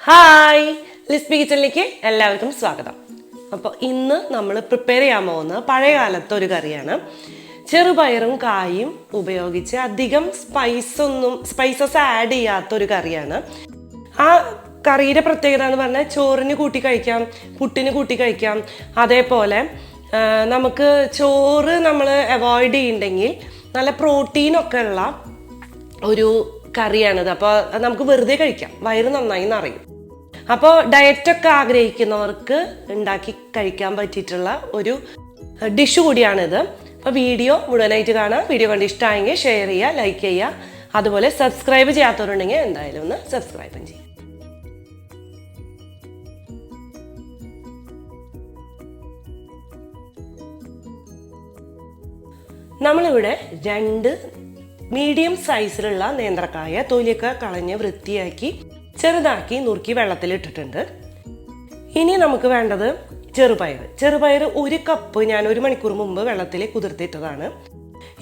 Hi, Lisby കിച്ചണിലേക്ക് എല്ലാവർക്കും സ്വാഗതം. അപ്പോൾ ഇന്ന് നമ്മൾ പ്രിപ്പയർ ചെയ്യാൻ പോകുന്നത് പഴയ കാലത്തെ ഒരു കറിയാണ്. ചെറുപയറും കായും ഉപയോഗിച്ച് അധികം സ്പൈസസ് ആഡ് ചെയ്യാത്തൊരു കറിയാണ്. ആ കറിയുടെ പ്രത്യേകത എന്ന് പറഞ്ഞാൽ ചോറിന് കൂട്ടി കഴിക്കാം, പുട്ടിന് കൂട്ടി കഴിക്കാം. അതേപോലെ നമുക്ക് ചോറ് നമ്മൾ അവോയ്ഡ് ചെയ്യുന്നുണ്ടെങ്കിൽ നല്ല പ്രോട്ടീനൊക്കെ ഉള്ള ഒരു കറിയാണിത്. അപ്പോൾ നമുക്ക് വെറുതെ കഴിക്കാം, വയറ് നന്നായി നിറയും. അപ്പോൾ ഡയറ്റൊക്കെ ആഗ്രഹിക്കുന്നവർക്ക് ഉണ്ടാക്കി കഴിക്കാൻ പറ്റിയിട്ടുള്ള ഒരു ഡിഷ് കൂടിയാണിത്. അപ്പോൾ വീഡിയോ മുഴുവനായിട്ട് കാണാം. വീഡിയോ കണ്ട് ഇഷ്ടമായെങ്കിൽ ഷെയർ ചെയ്യുക, ലൈക്ക് ചെയ്യുക. അതുപോലെ സബ്സ്ക്രൈബ് ചെയ്യാത്തവരുണ്ടെങ്കിൽ എന്തായാലും ഒന്ന് സബ്സ്ക്രൈബും ചെയ്യും. നമ്മളിവിടെ 2 മീഡിയം സൈസിലുള്ള നേന്ത്രക്കായ തൊലിയൊക്കെ കളഞ്ഞ് വൃത്തിയാക്കി ചെറുതാക്കി നുറുക്കി വെള്ളത്തിലിട്ടിട്ടുണ്ട്. ഇനി നമുക്ക് വേണ്ടത് ചെറുപയർ 1 കപ്പ് ഞാൻ 1 മണിക്കൂർ മുമ്പ് വെള്ളത്തിൽ കുതിർത്തിട്ടതാണ്.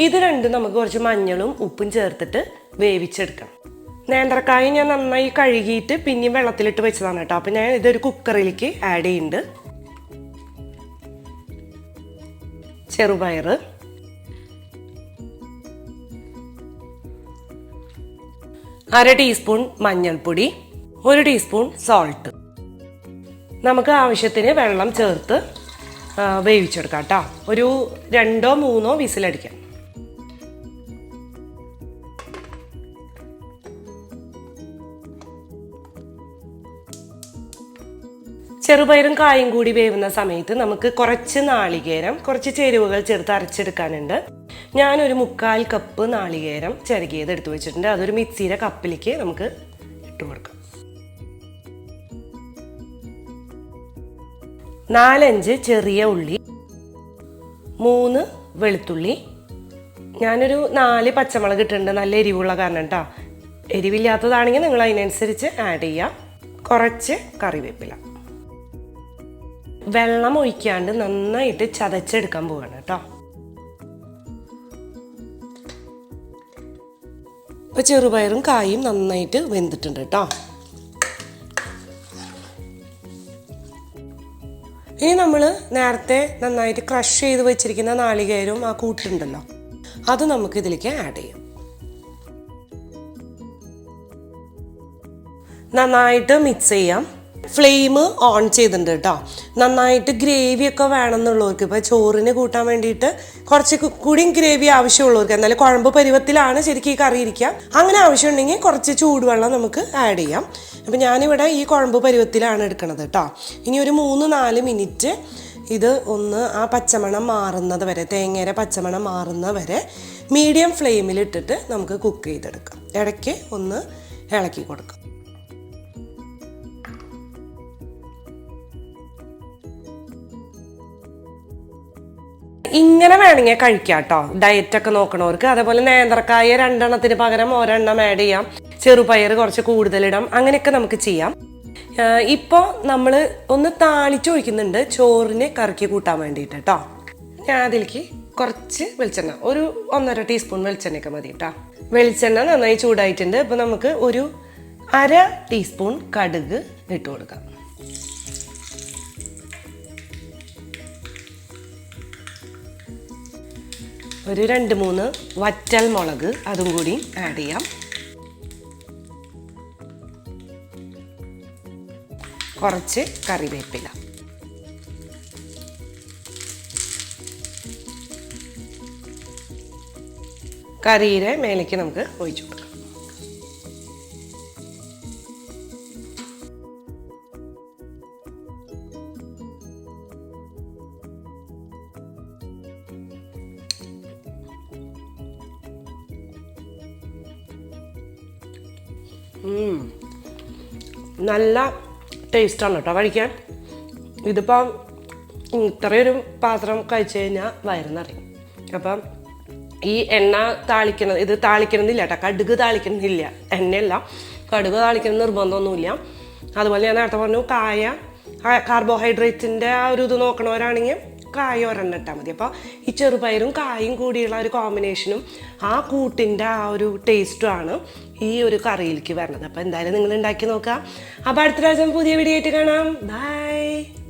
ഇത് രണ്ടും നമുക്ക് കുറച്ച് മഞ്ഞളും ഉപ്പും ചേർത്തിട്ട് വേവിച്ചെടുക്കണം. നേന്ത്രക്കായ ഞാൻ നന്നായി കഴുകിയിട്ട് പിന്നെയും വെള്ളത്തിലിട്ട് വെച്ചതാണ് കേട്ടോ. അപ്പം ഞാൻ ഇതൊരു കുക്കറിലേക്ക് ആഡ് ചെയ്യുന്നുണ്ട്. ചെറുപയർ, 1/2 ടീസ്പൂൺ മഞ്ഞൾപ്പൊടി, 1 ടീസ്പൂൺ സോൾട്ട്. നമുക്ക് ആവശ്യത്തിന് വെള്ളം ചേർത്ത് വേവിച്ചെടുക്കാം കേട്ടോ. ഒരു 2-3 വിസിലടിക്കാം. ചെറുപയറും കായും കൂടി വേവുന്ന സമയത്ത് നമുക്ക് കുറച്ച് നാളികേരം, കുറച്ച് ചേരുവകൾ ചേർത്ത് അരച്ചെടുക്കാനുണ്ട്. ഞാനൊരു 1/4 കപ്പ് നാളികേരം ചിരകിയത് എടുത്തു വെച്ചിട്ടുണ്ട്. അതൊരു മിക്സിയുടെ കപ്പിലേക്ക് നമുക്ക് ഇട്ട് കൊടുക്കാം. 4-5 ചെറിയ ഉള്ളി, 3 വെളുത്തുള്ളി, ഞാനൊരു 4 പച്ചമുളക് ഇട്ടിട്ടുണ്ട്. നല്ല എരിവുള്ള കാരണം കേട്ടോ. എരിവില്ലാത്തതാണെങ്കിൽ നിങ്ങൾ അതിനനുസരിച്ച് ആഡ് ചെയ്യാം. കുറച്ച് കറിവേപ്പില. വെള്ളം ഒഴിക്കാണ്ട് നന്നായിട്ട് ചതച്ചെടുക്കാൻ പോവാണ് കേട്ടോ. ഇപ്പോൾ ചെറുപയറും കായും നന്നായിട്ട് വെന്തിട്ടുണ്ട് കേട്ടോ. ഇനി നമ്മൾ നേരത്തെ നന്നായിട്ട് ക്രഷ് ചെയ്ത് വെച്ചിരിക്കുന്ന നാളികേരവും ആ കൂട്ടുണ്ടല്ലോ, അത് നമുക്ക് ഇതിലേക്ക് ആഡ് ചെയ്യാം. നന്നായിട്ട് മിക്സ് ചെയ്യാം. ഫ്ലെയിം ഓൺ ചെയ്തിട്ടുണ്ട് കേട്ടോ. നന്നായിട്ട് ഗ്രേവിയൊക്കെ വേണമെന്നുള്ളവർക്ക്, ഇപ്പോൾ ചോറിന് കൂട്ടാൻ വേണ്ടിയിട്ട് കുറച്ച് കൂടിയും ഗ്രേവി ആവശ്യമുള്ളവർക്ക്, എന്നാലും കുഴമ്പ് പരുവത്തിലാണ് ശരിക്കും ഈ കറി ഇരിക്കുക. അങ്ങനെ ആവശ്യമുണ്ടെങ്കിൽ കുറച്ച് ചൂടുവെള്ളം നമുക്ക് ആഡ് ചെയ്യാം. അപ്പം ഞാനിവിടെ ഈ കുഴമ്പ് പരുവത്തിലാണ് എടുക്കുന്നത് കേട്ടോ. ഇനി ഒരു 3-4 മിനിറ്റ് ഇത് ഒന്ന് ആ പച്ചമണം മാറുന്നത് വരെ, തേങ്ങയുടെ പച്ചമണം മാറുന്നത് വരെ മീഡിയം ഫ്ലെയിമിലിട്ടിട്ട് നമുക്ക് കുക്ക് ചെയ്തെടുക്കാം. ഇടയ്ക്ക് ഒന്ന് ഇളക്കി കൊടുക്കാം. ഇങ്ങനെ വേണമെങ്കിൽ കഴിക്കാം കേട്ടോ, ഡയറ്റൊക്കെ നോക്കണവർക്ക്. അതേപോലെ നേന്ത്രക്കായ 2 എണ്ണത്തിന് പകരം 1 എണ്ണം ആഡ് ചെയ്യാം. ചെറുപയർ കുറച്ച് കൂടുതലിടാം. അങ്ങനെയൊക്കെ നമുക്ക് ചെയ്യാം. ഇപ്പോൾ നമ്മൾ ഒന്ന് താളിച്ചൊഴിക്കുന്നുണ്ട് ചോറിന് കറിക്ക് കൂട്ടാൻ വേണ്ടിയിട്ട് കേട്ടോ. ഞാൻ അതിലേക്ക് കുറച്ച് വെളിച്ചെണ്ണ, ഒരു 1.5 ടീസ്പൂൺ വെളിച്ചെണ്ണയൊക്കെ മതി കേട്ടോ. വെളിച്ചെണ്ണ നന്നായി ചൂടായിട്ടുണ്ട്. ഇപ്പോൾ നമുക്ക് ഒരു 1/2 ടീസ്പൂൺ കടുക് ഇട്ട് കൊടുക്കാം. ഒരു 2-3 വറ്റൽ മുളക് അതും കൂടി ആഡ് ചെയ്യാം. കുറച്ച് കറിവേപ്പില. കറിയുടെ മേലേക്ക് നമുക്ക് ഒഴിച്ചു കൊടുക്കാം. നല്ല ടേസ്റ്റാണ് കേട്ടോ കഴിക്കാൻ. ഇതിപ്പം ഇത്രയൊരു പാത്രം കഴിച്ചു കഴിഞ്ഞാൽ വയറുന്നറിയും. അപ്പം ഈ എണ്ണ താളിക്കണം, ഇത് താളിക്കണമെന്നില്ല കേട്ടോ, കടുക് താളിക്കണമെന്നില്ല, എണ്ണയല്ല, കടുക് താളിക്കണം നിർബന്ധമൊന്നുമില്ല. അതുപോലെ ഞാൻ നേരത്തെ പറഞ്ഞു, കാർബോഹൈഡ്രേറ്റിൻ്റെ ആ ഒരു ഇത് നോക്കണവരാണെങ്കിൽ കായ ഒരെണ്ണം ഇട്ടാൽ മതി. അപ്പോൾ ഈ ചെറുപയറും കായും കൂടിയുള്ള ഒരു കോമ്പിനേഷനും ആ കൂട്ടിൻ്റെ ആ ഒരു ടേസ്റ്റുമാണ് ഈ ഒരു കറിയിലേക്ക് വരണത്. അപ്പോൾ എന്തായാലും നിങ്ങൾ ഉണ്ടാക്കി നോക്കാം. അപ്പോൾ അടുത്ത പ്രാവശ്യം പുതിയ വീഡിയോ ആയിട്ട് കാണാം. ബൈ.